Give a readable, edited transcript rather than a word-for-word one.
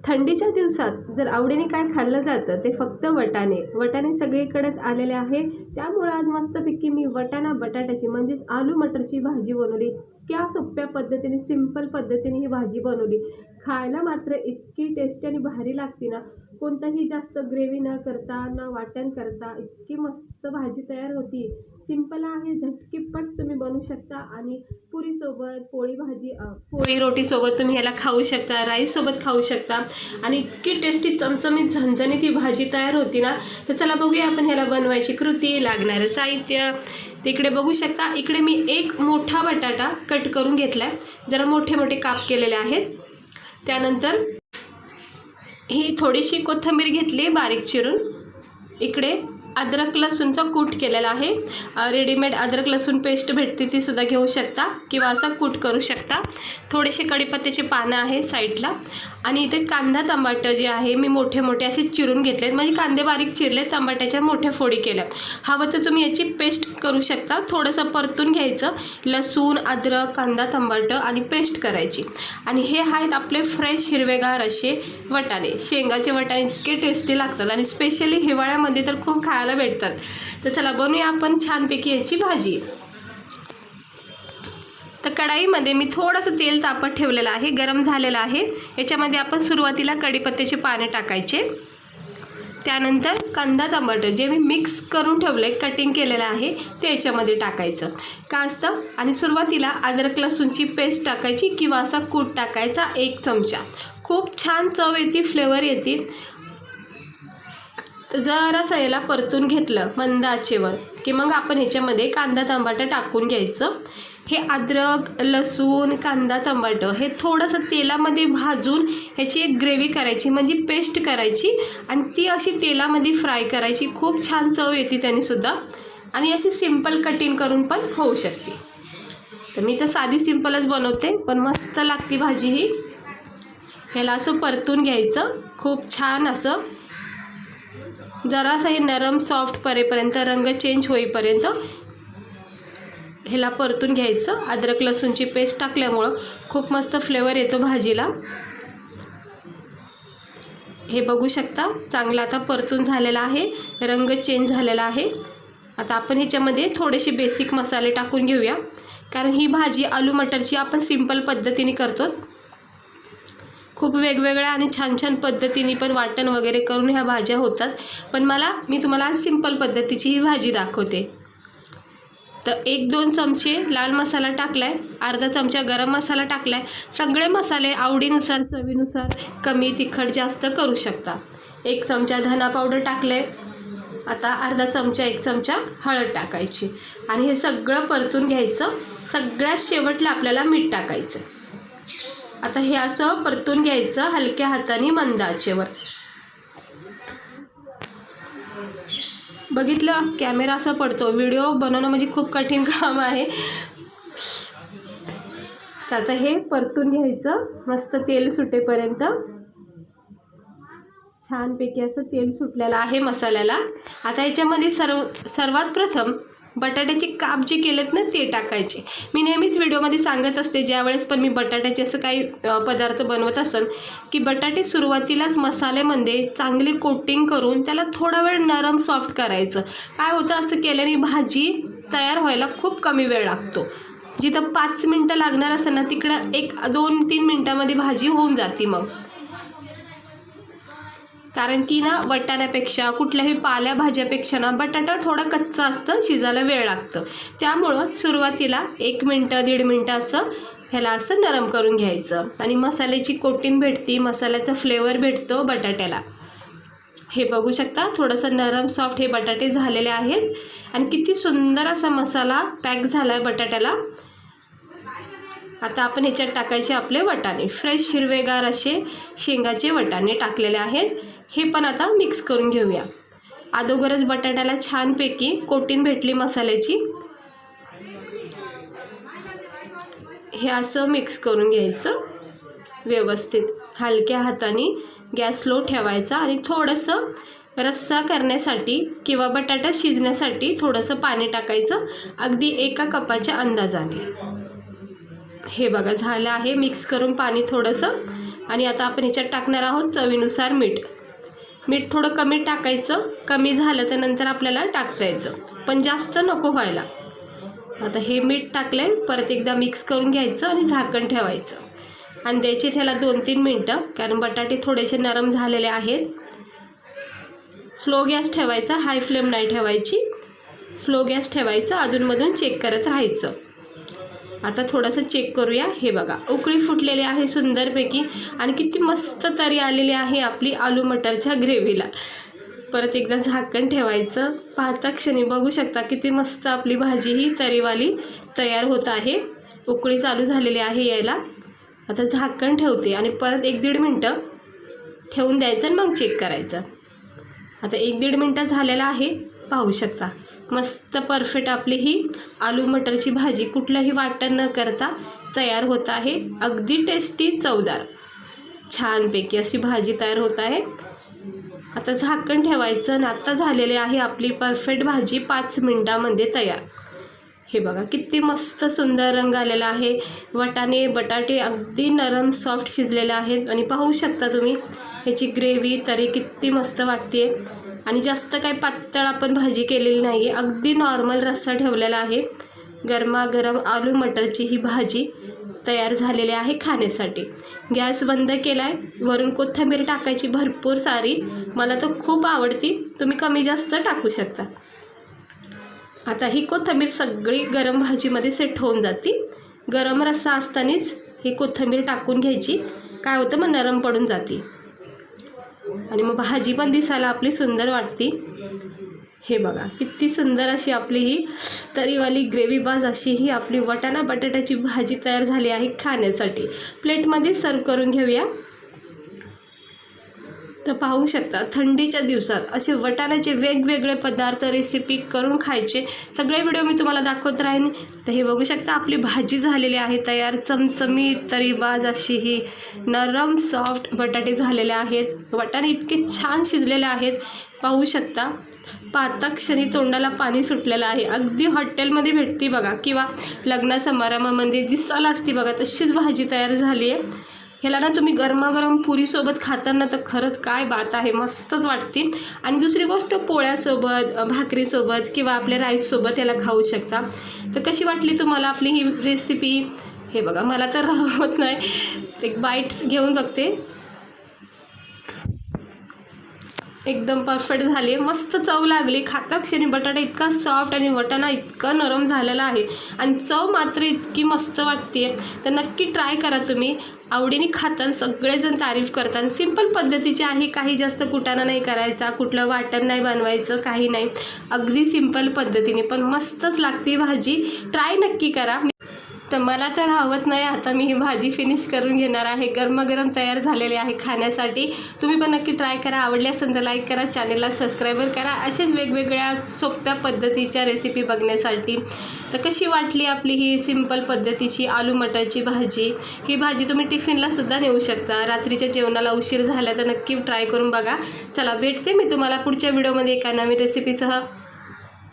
थंडीच्या दिवसात जर आवडीने काय खाल्लं जातं ते फक्त वटाणे सगळीकडेच आलेले आहे। त्यामुळे आज मस्तपैकी मी वटाणा बटाट्याची म्हणजेच आलू मटरची भाजी बनवली। इतक्या सोप्या पद्धतीने सिंपल पद्धतीने ही भाजी बनवली। खायला मात्र इतकी टेस्टी आणि भारी लागते ना, कोणताही जास्त ग्रेव्ही न करता ना वाटण करता इतकी मस्त भाजी तयार होती। सिंपल आहे, झटकीपट तुम्ही बनवू शकता आणि पुरीसोबत पोळी रोटीसोबत तुम्ही ह्याला खाऊ शकता, राईससोबत खाऊ शकता आणि इतकी टेस्टी चमचमीत झणझणीत ही भाजी तयार होती ना। तर चला बघूया आपण ह्याला बनवायची कृती, लागणारं साहित्य तिकडे बघू शकता। इकडे मी एक मोठा बटाटा कट करून घेतलाय, जरा मोठे मोठे काप केलेले आहेत। त्यानंतर ही थोडीशी कोथिंबीर घेतली बारीक चिरून। इकडे अद्रक लसूणचा कूट केलेला आहे, रेडीमेड अद्रक लसूण पेस्ट भेटते ती सुद्धा घेऊ शकता किंवा असा कूट करू शकता। थोडेसे कढीपत्त्याचे पानं आहे साईडला आणि इथे कांदा टमाटर जे आहे मी मोठे मोठे असे चिरून घेतलेत, म्हणजे कांदे बारीक चिरले, टमाट्याच्या मोठ्या फोडी केल्यात। हवं तर तुम्ही याची पेस्ट करू शकता। थोडंसं परतून घ्यायचं, लसूण अद्रक कांदा टमाटर आणि पेस्ट करायची। आणि हे आहेत आपले फ्रेश हिरवेगार असे वटाणे, शेंगाचे वटाणे इतके टेस्टी लागतात आणि स्पेशली हिवाळ्यामध्ये तर खूप खायला भेटतात। तर चला बनवूया आपण छानपैकी याची भाजी। तर कढाईमध्ये मी थोडंसं तेल तापत ठेवलेलं आहे, गरम झालेलं आहे। याच्यामध्ये आपण सुरुवातीला कढीपत्त्याचे पाने टाकायचे, त्यानंतर कांदा टमाटर जे मी मिक्स करून ठेवले कटिंग केलेलं आहे ते याच्यामध्ये टाकायचं का असतं। आणि सुरुवातीला अद्रक लसूणची पेस्ट टाकायची किंवा असा कूट टाकायचा 1 चमचा। खूप छान चव येते, फ्लेवर येते। जरासं याला परतून घेतलं मंद आचेवर की मग आपण ह्याच्यामध्ये कांदा टमाटर टाकून घ्यायचं। हे अद्रक लसूण कांदा टमाटर हे थोडंसं तेलामध्ये भाजून ह्याची एक ग्रेव्ही करायची, म्हणजे पेस्ट करायची आणि ती अशी तेलामध्ये फ्राय करायची। खूप छान चव येते त्याने सुद्धा आणि अशी सिंपल कटिंग करून पण होऊ शकते। तर मी तर साधी सिंपलच बनवते, पण मस्त लागते भाजी ही। ह्याला असं परतून घ्यायचं खूप छान असं, जरासं हे नरम सॉफ्ट पडेपर्यंत, रंग चेंज होईपर्यंत ह्याला परतून घ्यायचं। अद्रक लसूणची पेस्ट टाकल्यामुळं खूप मस्त फ्लेवर येतो भाजीला। हे बघू शकता चांगला आता परतून झालेला आहे, रंग चेंज झालेला आहे। आता आपण ह्याच्यामध्ये थोडेसे बेसिक मसाले टाकून घेऊया, कारण ही भाजी आलू मटरची आपण सिंपल पद्धतीने करतो। खूप वेगवेगळ्या आणि छान छान पद्धतीने पण वाटण वगैरे करून ह्या भाज्या होतात, पण मी तुम्हाला सिंपल पद्धतीची ही भाजी दाखवते। तर 1-2 चमचे लाल मसाला टाकलाय, अर्धा चमचा गरम मसाला टाकलाय। सगळे मसाले आवडीनुसार चवीनुसार कमी तिखट जास्त करू शकता। 1 चमचा धना पावडर टाकले, आता अर्धा चमचा 1 चमचा हळद टाकायची आणि हे सगळं परतून घ्यायचं। सगळ्यात शेवटला आपल्याला मीठ टाकायचं। आता हे असं परतून घ्यायचं हलक्या हाताने मंद आचेवर। बघितलं कॅमेरा असा पडतो, व्हिडिओ बनवणं म्हणजे खूप कठीण काम आहे। तर आता हे परतून घ्यायचं मस्त तेल सुटेपर्यंत। छानपैकी असं तेल सुटलेलं आहे मसाल्याला। आता याच्यामध्ये सर्वात प्रथम बटाट्याचे काप जे केलेत ना ते टाकायचे। मी नेहमीच व्हिडिओमध्ये सांगत असते, ज्यावेळेस पण मी बटाट्याचे असं काही पदार्थ बनवत असेल की बटाटे सुरुवातीलाच मसाल्यामध्ये चांगली कोटिंग करून त्याला थोडा वेळ नरम सॉफ्ट करायचं। काय होतं असं केल्याने भाजी तयार व्हायला खूप कमी वेळ लागतो। जिथं 5 मिनटं लागणार असेल ना तिकडं 1-2-3 मिनटामध्ये भाजी होऊन जाते मग, कारण की ना वाटाण्यापेक्षा कुठल्याही पालेभाज्यापेक्षा ना बटाटा थोडा कच्चा असतं, शिजायला वेळ लागतं। त्यामुळं सुरुवातीला 1 मिनटं 1.5 मिनटं असं ह्याला असं नरम करून घ्यायचं आणि मसाल्याची कोटिंग भेटते, मसाल्याचा फ्लेवर भेटतो बटाट्याला। हे बघू शकता थोडंसं नरम सॉफ्ट हे बटाटे झालेले आहेत आणि किती सुंदर असा मसाला पॅक झाला आहे बटाट्याला। आता आपण ह्याच्यात टाकायचे आपले वटाणे, फ्रेश हिरवेगार असे शेंगाचे वटाणे टाकलेले आहेत। हे पण आता मिक्स करून घेऊया। अगोदरच बटाट्याला छानपैकी कोटिंग भेटली मसाल्याची। हे असं मिक्स करून घ्यायचं व्यवस्थित, हलक्या हाताने गॅस लो ठेवायचा आणि थोडंसं रस्सा करण्यासाठी किंवा बटाटा शिजण्यासाठी थोडंसं पाणी टाकायचं, अगदी 1 कपाच्या अंदाजाने। हे बघा झालं आहे मिक्स करून पाणी थोडंसं। आणि आता आपण ह्याच्यात टाकणार आहोत चवीनुसार मीठ. मीठ थोडं कमी टाकायचं, कमी झालं तर नंतर आपल्याला टाकता येतं, पण जास्त नको व्हायला. आता हे मीठ टाकलंय, परत एकदा मिक्स करून घ्यायचं आणि झाकण ठेवायचं आणि द्यायचे त्याला 2-3 मिनटं, कारण बटाटे थोडेसे नरम झालेले आहेत. स्लो गॅस ठेवायचा, हाय फ्लेम नाही ठेवायची, स्लो गॅस ठेवायचा, अधूनमधून चेक करत राहायचं. आता थोडंसं चेक करूया. हे बघा उकळी फुटलेली आहे सुंदरपैकी आणि किती मस्त तरी आलेली आहे आपली आलू मटरच्या ग्रेव्हीला. परत एकदा झाकण ठेवायचं. पाहता क्षणी बघू शकता किती मस्त आपली भाजी ही तरीवाली तयार होत आहे. उकळी चालू झालेली आहे यायला. आता झाकण ठेवते आणि परत 1-1.5 मिनटं ठेवून द्यायचं आणि मग चेक करायचं. आता 1-1.5 मिनटं झालेला आहे, पाहू शकता मस्त परफेक्ट आपली ही आलू मटरची भाजी कुठलंही वाटण न करता तयार होत आहे. अगदी टेस्टी, चवदार, छानपैकी अशी भाजी तयार होत आहे. आता झाकण ठेवायचं आणि आता झालेली आहे आपली परफेक्ट भाजी 5 मिनटामध्ये तयार. हे बघा किती मस्त सुंदर रंग आलेला आहे. वाटाणे बटाटे अगदी नरम सॉफ्ट शिजलेले आहेत आणि पाहू शकता तुम्ही ह्याची ग्रेव्ही तरी किती मस्त वाटते. आणि जास्त काही पातळ आपण भाजी केलेली नाही आहे, अगदी नॉर्मल रस्सा ठेवलेला आहे. गरमागरम आलू मटरची ही भाजी तयार झालेली आहे खाण्यासाठी. गॅस बंद केला आहे. वरून कोथिंबीर टाकायची भरपूर सारी, मला तर खूप आवडती, तुम्ही कमी जास्त टाकू शकता. आता ही कोथिंबीर सगळी गरम भाजीमध्ये सेट होऊन जाते. गरम रस्सा असतानाच ही कोथिंबीर टाकून घ्यायची, काय होतं मग नरम पडून जाते आणि मग भाजी पण दिसायला आपली सुंदर वाटते. हे बघा किती सुंदर अशी आपली ही तरीवाली ग्रेव्हीबाज अशी ही आपली वाटाणा बटाट्याची भाजी तयार झाली आहे खाण्यासाठी. प्लेटमध्ये सर्व करून घेऊया. तर पाहू शकता थंडीच्या दिवसात असे वाटाण्याचे वेगवेगळे पदार्थ रेसिपी करून खायचे. सगळे व्हिडिओ मी तुम्हाला दाखवत राहीन. तर हे बघू शकता आपली भाजी झालेली आहे तयार. चमचमीत तरीबाज अशी ही नरम सॉफ्ट बटाटे झालेले आहेत. वाटाणे इतके छान शिजलेले आहेत, पाहू शकता. पाहता क्षणी तोंडाला पाणी सुटलेलं आहे. अगदी हॉटेलमध्ये भेटती बघा किंवा लग्न समारंभामध्ये दिसायला असती बघा, तशीच भाजी तयार झाली आहे. ह्याला ना तुम्ही गरमागरम पुरीसोबत खाताना तर खरंच काय बात आहे, मस्तच वाटते. आणि दुसरी गोष्ट पोळ्यासोबत, भाकरीसोबत किंवा आपल्या राईससोबत याला खाऊ शकता. तर कशी वाटली तुम्हाला आपली ही रेसिपी? हे बघा मला तर राहत नाही, एक बाईट्स घेऊन बघते. एकदम परफेक्ट झाली आहे, मस्त चव लागली. खाता क्षणी बटाटा इतका सॉफ्ट आणि वाटाणा इतका नरम झालेला आहे आणि चव मात्र इतकी मस्त वाटते. तर नक्की ट्राय करा तुम्ही, आवडीने खातात, सगळेजण तारीफ करतात. सिंपल पद्धतीची आहे, काही जास्त कुटाणा नाही करायचा, कुठलं वाटण नाही बनवायचं, काही नाही, अगदी सिंपल पद्धतीने पण मस्तच लागते भाजी. ट्राय नक्की करा. तर मला तर राहत नाही, आता मी ही भाजी फिनिश करून घेणार आहे. गरमागरम तयार झालेली आहे खाण्यासाठी. तुम्ही पण नक्की ट्राय करा. आवडली असेल तर लाईक करा, चॅनलला सबस्क्राईबर करा अशाच वेगवेगळ्या सोप्या पद्धतीच्या रेसिपी बघण्यासाठी. तर कशी वाटली आपली ही सिंपल पद्धतीची आलू मटरची भाजी? ही भाजी तुम्ही टिफिनला सुद्धा नेऊ शकता. रात्रीच्या जेवणाला उशीर झाला तर नक्की ट्राय करून बघा. चला भेटते मी तुम्हाला पुढच्या व्हिडिओमध्ये एका नवीन रेसिपीसह.